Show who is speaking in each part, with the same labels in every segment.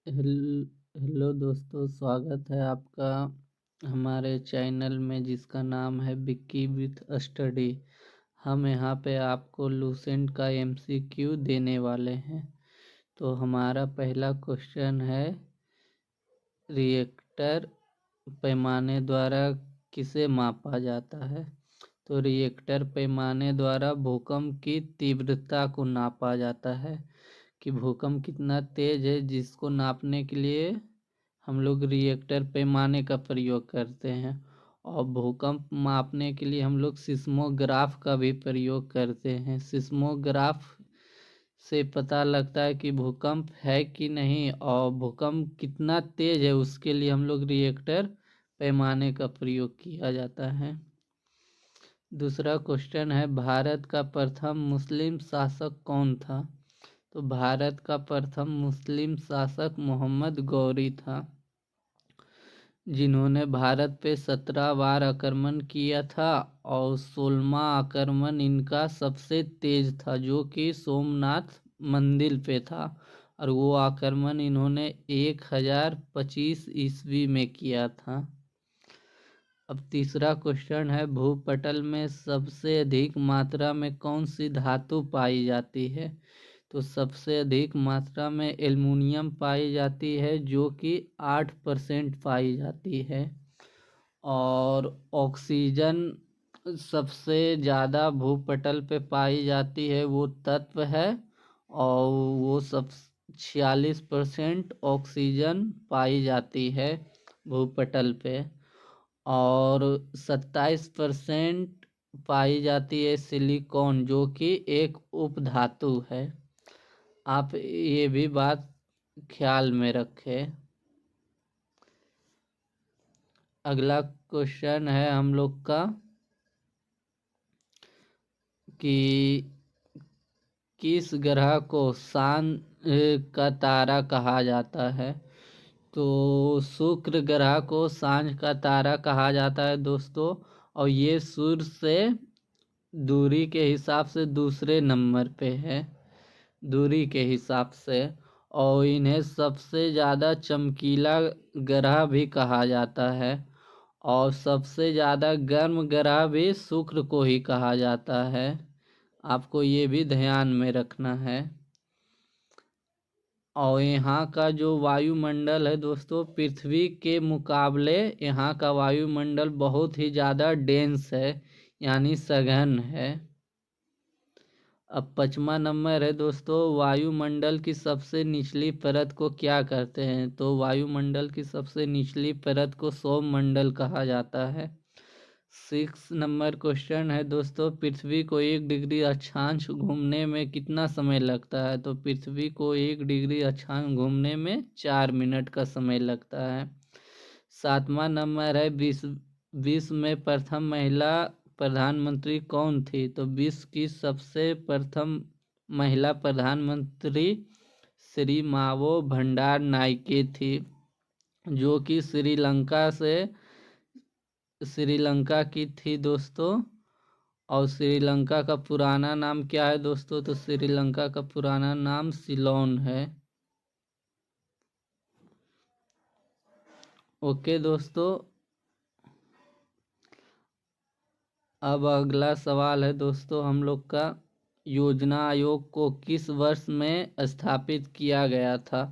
Speaker 1: Hello दोस्तों, स्वागत है आपका हमारे चैनल में जिसका नाम है विक्की विथ स्टडी। हम यहाँ पे आपको लूसेंट का एमसीक्यू देने वाले हैं। तो हमारा पहला क्वेश्चन है, रिएक्टर पैमाने द्वारा किसे मापा जाता है? तो रिएक्टर पैमाने द्वारा भूकंप की तीव्रता को नापा जाता है कि भूकंप कितना तेज है, जिसको नापने के लिए हम लोग रिएक्टर पैमाने का प्रयोग करते हैं। और भूकंप मापने के लिए हम लोग सिस्मोग्राफ का भी प्रयोग करते हैं। सिस्मोग्राफ से पता लगता है कि भूकंप है कि नहीं, और भूकंप कितना तेज है उसके लिए हम लोग रिएक्टर पैमाने का प्रयोग किया जाता है। दूसरा क्वेश्चन है, भारत का प्रथम मुस्लिम शासक कौन था? तो भारत का प्रथम मुस्लिम शासक मोहम्मद गौरी था, जिन्होंने भारत पे 17 बार आक्रमण किया था और 16वां आक्रमण इनका सबसे तेज था, जो कि सोमनाथ मंदिर पे था। और वो आक्रमण इन्होंने 1025 ईस्वी में किया था। अब तीसरा क्वेश्चन है, भूपटल में सबसे अधिक मात्रा में कौन सी धातु पाई जाती है? तो सबसे अधिक मात्रा में एल्युमिनियम पाई जाती है, जो कि 8% पाई जाती है। और ऑक्सीजन सबसे ज़्यादा भूपटल पे पाई जाती है, वो तत्व है, और वो सब 46% ऑक्सीजन पाई जाती है भूपटल पे। और 27% पाई जाती है सिलिकॉन, जो कि एक उपधातु है। आप ये भी बात ख्याल में रखें। अगला क्वेश्चन है हम लोग का कि किस ग्रह को शान का तारा कहा जाता है? तो शुक्र ग्रह को सांझ का तारा कहा जाता है दोस्तों। और ये सूर्य से दूरी के हिसाब से दूसरे नंबर पे है, दूरी के हिसाब से। और इन्हें सबसे ज़्यादा चमकीला ग्रह भी कहा जाता है। और सबसे ज़्यादा गर्म ग्रह भी शुक्र को ही कहा जाता है। आपको ये भी ध्यान में रखना है। और यहाँ का जो वायुमंडल है दोस्तों, पृथ्वी के मुकाबले यहाँ का वायुमंडल बहुत ही ज़्यादा डेंस है, यानी सघन है। अब 5वां नंबर है दोस्तों, वायुमंडल की सबसे निचली परत को क्या कहते हैं? तो वायुमंडल की सबसे निचली परत को सौरमंडल कहा जाता है। 6 नंबर क्वेश्चन है दोस्तों, पृथ्वी को 1 डिग्री अक्षांश घूमने में कितना समय लगता है? तो पृथ्वी को 1 डिग्री अक्षांश घूमने में 4 मिनट का समय लगता है। 7वां नंबर है, विश्व में प्रथम महिला प्रधानमंत्री कौन थी? तो विश्व की सबसे प्रथम महिला प्रधानमंत्री श्री मावो भंडार नायके थी, जो कि श्रीलंका की थी दोस्तों। और श्रीलंका का पुराना नाम क्या है दोस्तों? तो श्रीलंका का पुराना नाम सिलोन है। ओके दोस्तों, अब अगला सवाल है दोस्तों हम लोग का, योजना आयोग को किस वर्ष में स्थापित किया गया था?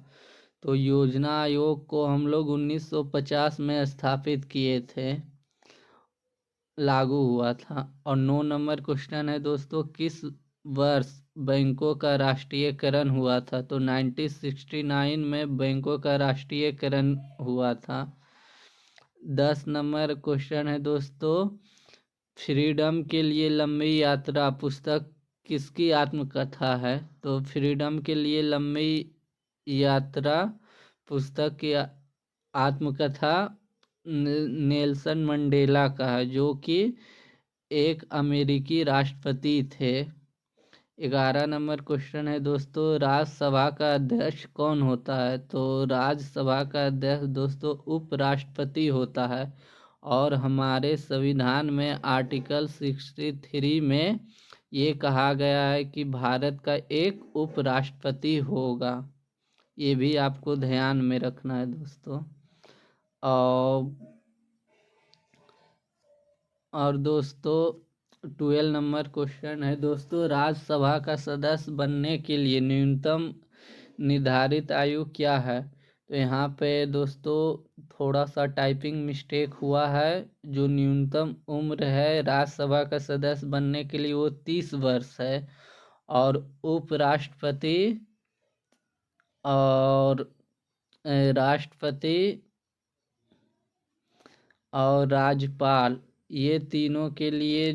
Speaker 1: तो योजना आयोग को हम लोग 1950 में स्थापित किए थे, लागू हुआ था। और 9 नंबर क्वेश्चन है दोस्तों, किस वर्ष बैंकों का राष्ट्रीयकरण हुआ था? तो 1969 में बैंकों का राष्ट्रीयकरण हुआ था। 10 नंबर क्वेश्चन है दोस्तों, फ्रीडम के लिए लंबी यात्रा पुस्तक किसकी आत्मकथा है? तो फ्रीडम के लिए लंबी यात्रा पुस्तक की आत्मकथा नेल्सन मंडेला का है, जो कि एक अमेरिकी राष्ट्रपति थे। 11 नंबर क्वेश्चन है दोस्तों, राज्यसभा का अध्यक्ष कौन होता है? तो राज्यसभा का अध्यक्ष दोस्तों उपराष्ट्रपति होता है। और हमारे संविधान में आर्टिकल 63 में ये कहा गया है कि भारत का एक उपराष्ट्रपति होगा। ये भी आपको ध्यान में रखना है दोस्तों। और दोस्तों 12 नंबर क्वेश्चन है दोस्तों, राज्यसभा का सदस्य बनने के लिए न्यूनतम निर्धारित आयु क्या है? तो यहाँ पे दोस्तों थोड़ा सा टाइपिंग मिस्टेक हुआ है। जो न्यूनतम उम्र है राज्यसभा का सदस्य बनने के लिए वो 30 वर्ष है। और उपराष्ट्रपति और राष्ट्रपति और राज्यपाल, ये तीनों के लिए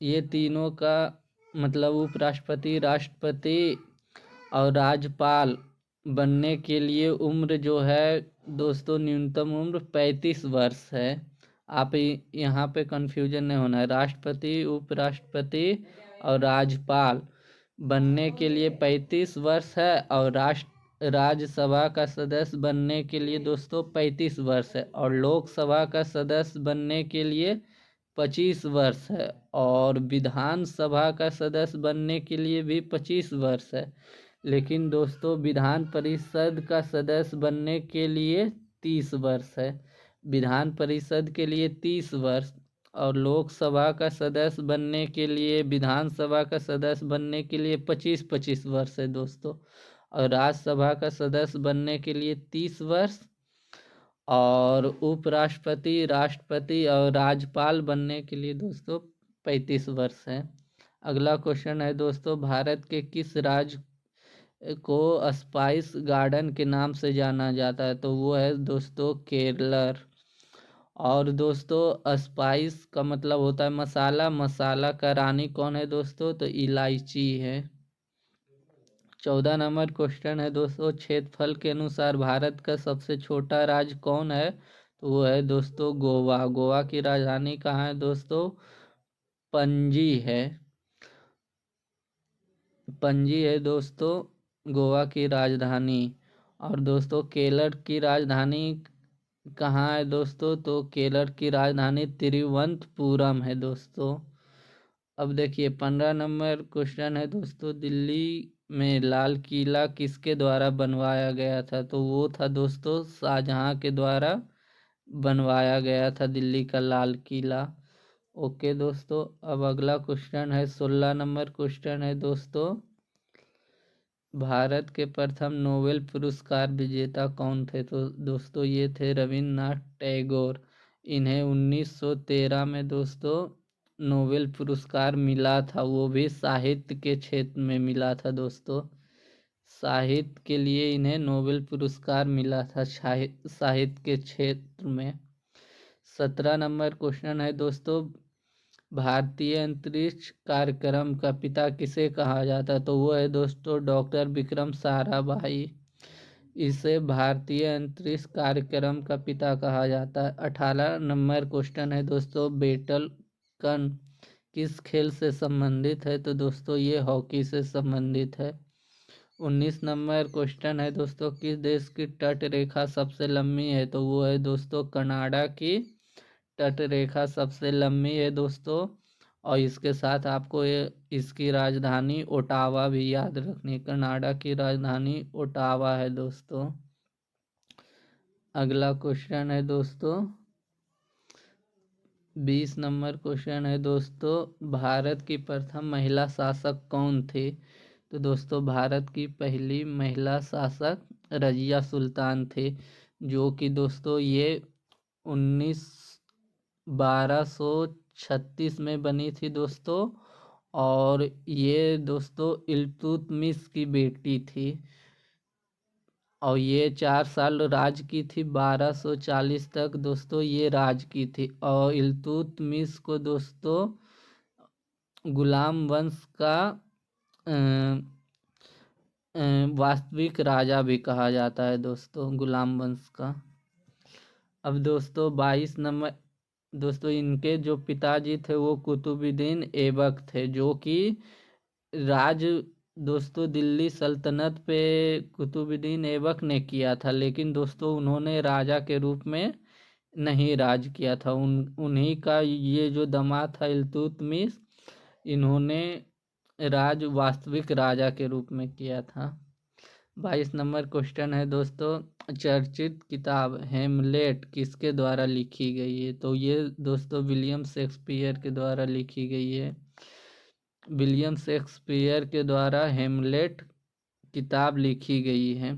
Speaker 1: ये तीनों का मतलब उपराष्ट्रपति, राष्ट्रपति और राज्यपाल बनने के लिए उम्र जो है दोस्तों न्यूनतम उम्र 35 वर्ष है। आप यहाँ पे कंफ्यूजन नहीं होना है। राष्ट्रपति, उपराष्ट्रपति और राज्यपाल बनने के लिए 35 वर्ष है और राज्यसभा का सदस्य बनने के लिए दोस्तों 35 वर्ष है और लोकसभा का सदस्य बनने के लिए 25 वर्ष है और विधानसभा का सदस्य बनने के लिए भी 25 वर्ष है। लेकिन दोस्तों विधान परिषद का सदस्य बनने के लिए 30 वर्ष है। विधान परिषद के लिए 30 वर्ष और लोकसभा का सदस्य बनने के लिए, विधानसभा का सदस्य बनने के लिए 25-25 वर्ष है दोस्तों। और राज्यसभा का सदस्य बनने के लिए 30 वर्ष और उपराष्ट्रपति, राष्ट्रपति और राज्यपाल बनने के लिए दोस्तों 35 वर्ष है। अगला क्वेश्चन है दोस्तों, भारत के किस राज्य को स्पाइस गार्डन के नाम से जाना जाता है? तो वो है दोस्तों केरल। और दोस्तों स्पाइस का मतलब होता है मसाला, मसाला का रानी कौन है दोस्तों? तो इलायची है। 14 नंबर क्वेश्चन है दोस्तों, क्षेत्रफल के अनुसार भारत का सबसे छोटा राज्य कौन है? तो वो है दोस्तों गोवा। गोवा की राजधानी कहाँ है दोस्तों? पणजी है। पणजी है दोस्तों गोवा की राजधानी। और दोस्तों केरल की राजधानी कहाँ है दोस्तों? तो केरल की राजधानी तिरुवनंतपुरम है दोस्तों। अब देखिए 15 नंबर क्वेश्चन है दोस्तों, दिल्ली में लाल किला किसके द्वारा बनवाया गया था? तो वो था दोस्तों शाहजहां के द्वारा बनवाया गया था दिल्ली का लाल किला। ओके दोस्तों, अब अगला क्वेश्चन है 16 नंबर क्वेश्चन है दोस्तों, भारत के प्रथम नोबेल पुरस्कार विजेता कौन थे? तो दोस्तों ये थे रविन्द्रनाथ टैगोर। इन्हें 1913 में दोस्तों नोबेल पुरस्कार मिला था, वो भी साहित्य के क्षेत्र में मिला था दोस्तों। साहित्य के लिए इन्हें नोबेल पुरस्कार मिला था साहित्य के क्षेत्र में। 17 नंबर क्वेश्चन है दोस्तों, भारतीय अंतरिक्ष कार्यक्रम का पिता किसे कहा जाता है? तो वो है दोस्तों डॉक्टर विक्रम साराभाई। इसे भारतीय अंतरिक्ष कार्यक्रम का पिता कहा जाता है। 18 नंबर क्वेश्चन है दोस्तों, बेटल कन किस खेल से संबंधित है? तो दोस्तों ये हॉकी से संबंधित है। 19 नंबर क्वेश्चन है दोस्तों, किस देश की तट रेखा सबसे लंबी है? तो वो है दोस्तों कनाडा की तट रेखा सबसे लंबी है दोस्तों। और इसके साथ आपको इसकी राजधानी ओटावा भी याद रखनी। कनाडा की राजधानी ओटावा है दोस्तों। अगला क्वेश्चन है दोस्तों 20 नंबर क्वेश्चन है दोस्तों, भारत की प्रथम महिला शासक कौन थी? तो दोस्तों भारत की पहली महिला शासक रजिया सुल्तान थे, जो कि दोस्तों ये 1236 में बनी थी दोस्तों। और ये दोस्तों इल्तुतमिश की बेटी थी और ये 4 साल राज की थी। 1240 तक दोस्तों ये राज की थी। और इल्तुतमिश को दोस्तों गुलाम वंश का वास्तविक राजा भी कहा जाता है दोस्तों, गुलाम वंश का। अब दोस्तों 22 नंबर दोस्तों, इनके जो पिताजी थे वो कुतुबुद्दीन ऐबक थे, जो कि राज दोस्तों दिल्ली सल्तनत पे कुतुबुद्दीन ऐबक ने किया था, लेकिन दोस्तों उन्होंने राजा के रूप में नहीं राज किया था। उन्हीं का ये जो दामाद था इल्तुतमिश, इन्होंने राज वास्तविक राजा के रूप में किया था। 22 नंबर क्वेश्चन है दोस्तों, चर्चित किताब हेमलेट किसके द्वारा लिखी गई है? तो ये दोस्तों विलियम शेक्सपियर के द्वारा लिखी गई है। विलियम शेक्सपियर के द्वारा हेमलेट किताब लिखी गई है।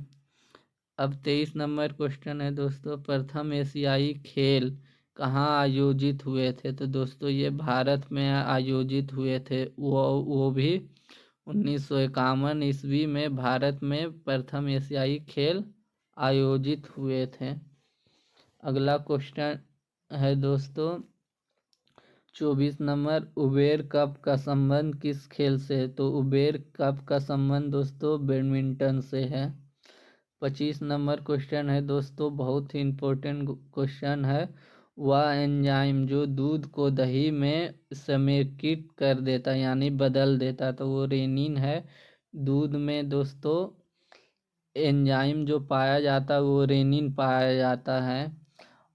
Speaker 1: अब 23 नंबर क्वेश्चन है दोस्तों, प्रथम एशियाई खेल कहाँ आयोजित हुए थे? तो दोस्तों ये भारत में आयोजित हुए थे, वो भी 1951 ईस्वी में भारत में प्रथम एशियाई खेल आयोजित हुए थे। अगला क्वेश्चन है दोस्तों 24 नंबर, उबेर कप का संबंध किस खेल से है? तो उबेर कप का संबंध दोस्तों बैडमिंटन से है। 25 नंबर क्वेश्चन है दोस्तों, बहुत ही इम्पोर्टेंट क्वेश्चन है, वह एंजाइम जो दूध को दही में समेकित कर देता यानी बदल देता, तो वो रेनिन है। दूध में दोस्तों एंजाइम जो पाया जाता है वो रेनिन पाया जाता है।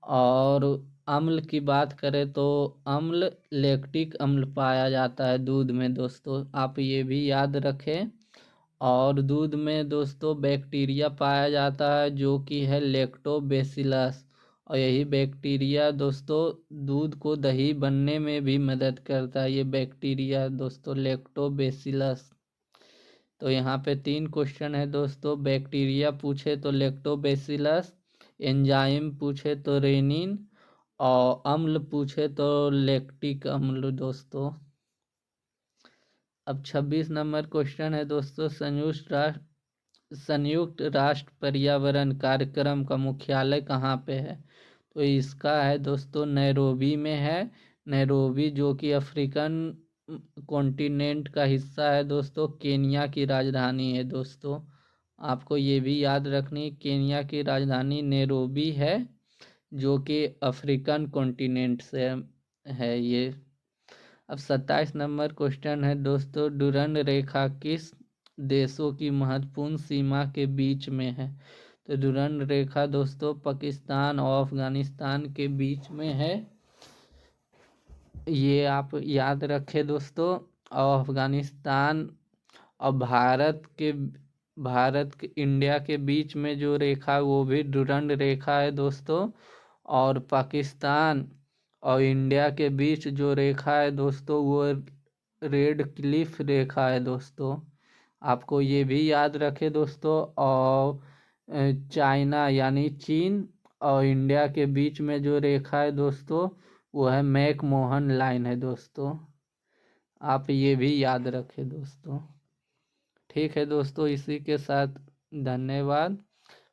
Speaker 1: और अम्ल की बात करें तो अम्ल लैक्टिक अम्ल पाया जाता है दूध में दोस्तों, आप ये भी याद रखें। और दूध में दोस्तों बैक्टीरिया पाया जाता है जो कि है लैक्टोबैसिलस, और यही बैक्टीरिया दोस्तों दूध को दही बनने में भी मदद करता है, ये बैक्टीरिया दोस्तों लैक्टोबैसिलस। तो यहाँ पे 3 क्वेश्चन है दोस्तों, बैक्टीरिया पूछे तो लैक्टोबैसिलस, एंजाइम पूछे तो रेनिन, और अम्ल पूछे तो लैक्टिक अम्ल दोस्तों। अब 26 नंबर क्वेश्चन है दोस्तों, संयुक्त राष्ट्र पर्यावरण कार्यक्रम का मुख्यालय कहाँ पे है? तो इसका है दोस्तों नैरोबी में है। नैरोबी जो कि अफ्रीकन कॉन्टिनेंट का हिस्सा है दोस्तों, केनिया की राजधानी है दोस्तों, आपको ये भी याद रखनी, केनिया की राजधानी नैरोबी है जो कि अफ्रीकन कॉन्टिनेंट से है ये। अब 27 नंबर क्वेश्चन है दोस्तों, डुरंड रेखा किस देशों की महत्वपूर्ण सीमा के बीच में है? तो डुरंड रेखा दोस्तों पाकिस्तान और अफगानिस्तान के बीच में है, ये आप याद रखें दोस्तों। और अफगानिस्तान और भारत के इंडिया के बीच में जो रेखा वो भी डुरंड रेखा है दोस्तों। और पाकिस्तान और इंडिया के बीच जो रेखा है दोस्तों वो रेड क्लिफ रेखा है दोस्तों, आपको ये भी याद रखे दोस्तों। और चाइना यानी चीन और इंडिया के बीच में जो रेखा है दोस्तों वो है मैकमोहन लाइन है दोस्तों, आप ये भी याद रखें दोस्तों। ठीक है दोस्तों, इसी के साथ धन्यवाद,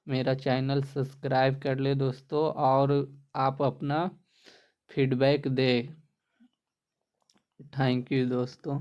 Speaker 1: मेरा चैनल सब्सक्राइब कर ले दोस्तों, और आप अपना फीडबैक दें। थैंक यू दोस्तों।